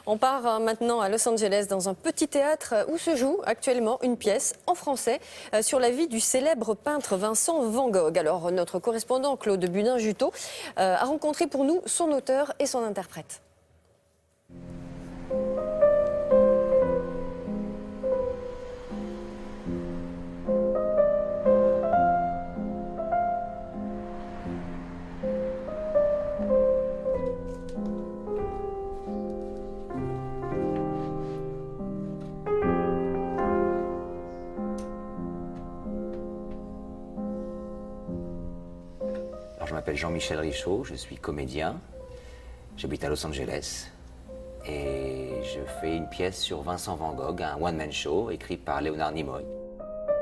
On part maintenant à Los Angeles dans un petit théâtre où se joue actuellement une pièce en français sur la vie du célèbre peintre Vincent Van Gogh. Alors notre correspondant Claude Budin-Juteau a rencontré pour nous son auteur et son interprète. Alors, je m'appelle Jean-Michel Richaud, je suis comédien, j'habite à Los Angeles et je fais une pièce sur Vincent Van Gogh, un one-man show écrit par Léonard Nimoy.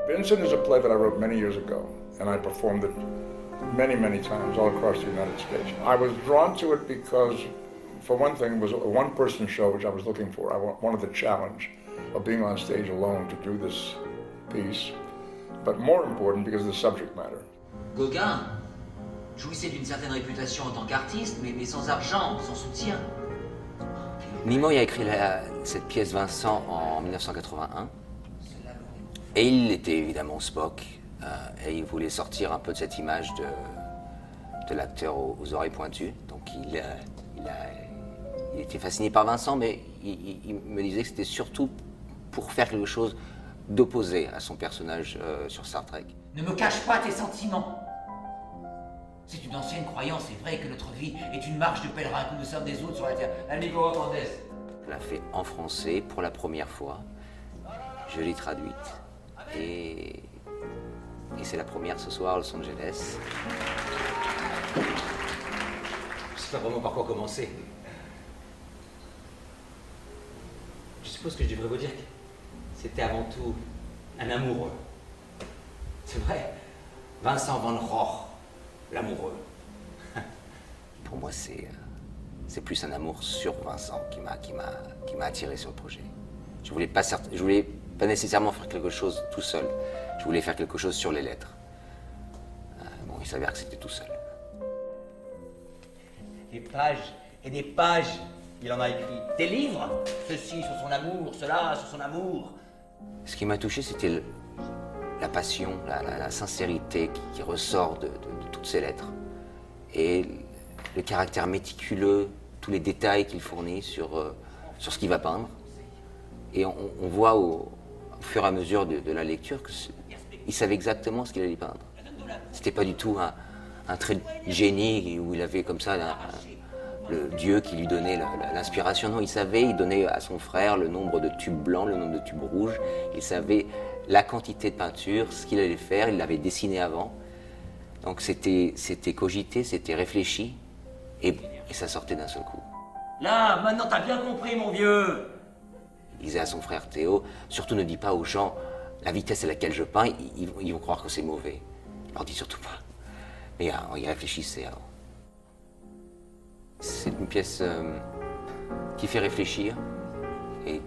Vincent is a play that I wrote many years ago, and I performed it many, many times all across the United States. I was drawn to it because, for one thing, it was a one-person show, which I was looking for. I wanted the challenge of being on stage alone to do this piece, but more important because of the subject matter. Gauguin jouissait d'une certaine réputation en tant qu'artiste, mais sans argent, sans soutien. Nimoy a écrit cette pièce Vincent en 1981 et il était évidemment Spock et il voulait sortir un peu de cette image de l'acteur aux oreilles pointues. Donc il était fasciné par Vincent, mais il me disait que c'était surtout pour faire quelque chose d'opposé à son personnage sur Star Trek. Ne me cache pas tes sentiments. C'est une ancienne croyance, c'est vrai que notre vie est une marche de pèlerin, que nous sommes des hôtes sur la terre. Amigo Hernandez. Je l'ai fait en français pour la première fois. Je l'ai traduite et c'est la première ce soir à Los Angeles. Je ne sais pas vraiment par quoi commencer. Je suppose que je devrais vous dire que c'était avant tout un amoureux. C'est vrai, Vincent Van Gogh, l'amoureux. Pour moi, c'est plus un amour sur Vincent qui m'a attiré sur le projet. Je voulais pas nécessairement faire quelque chose tout seul. Je voulais faire quelque chose sur les lettres. Bon, il s'avère que c'était tout seul. Des pages et des pages, il en a écrit. Des livres, ceci sur son amour, cela sur son amour. Ce qui m'a touché, c'était la passion, la sincérité qui ressort de toutes ces lettres. Et le caractère méticuleux, tous les détails qu'il fournit sur ce qu'il va peindre. Et on voit au fur et à mesure de la lecture qu'il savait exactement ce qu'il allait peindre. C'était pas du tout un trait de génie où il avait comme ça le Dieu qui lui donnait l'inspiration. Non, il savait, il donnait à son frère le nombre de tubes blancs, le nombre de tubes rouges. Il savait la quantité de peinture, ce qu'il allait faire, il l'avait dessiné avant. Donc c'était cogité, c'était réfléchi, et ça sortait d'un seul coup. Là, maintenant t'as bien compris, mon vieux. Il disait à son frère Théo, surtout ne dis pas aux gens la vitesse à laquelle je peins, ils vont croire que c'est mauvais. Il leur dit surtout pas. Mais il réfléchissait alors. C'est une pièce qui fait réfléchir et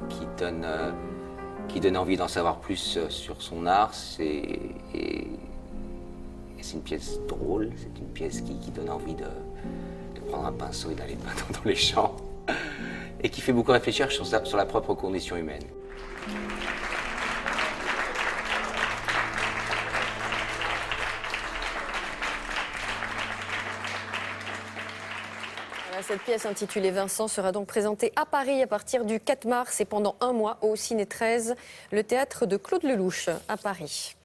qui donne envie d'en savoir plus sur son art. C'est une pièce drôle, c'est une pièce qui donne envie de prendre un pinceau et d'aller peindre dans les champs. Et qui fait beaucoup réfléchir sur la propre condition humaine. Cette pièce intitulée Vincent sera donc présentée à Paris à partir du 4 mars et pendant un mois au Ciné 13, le théâtre de Claude Lelouch à Paris.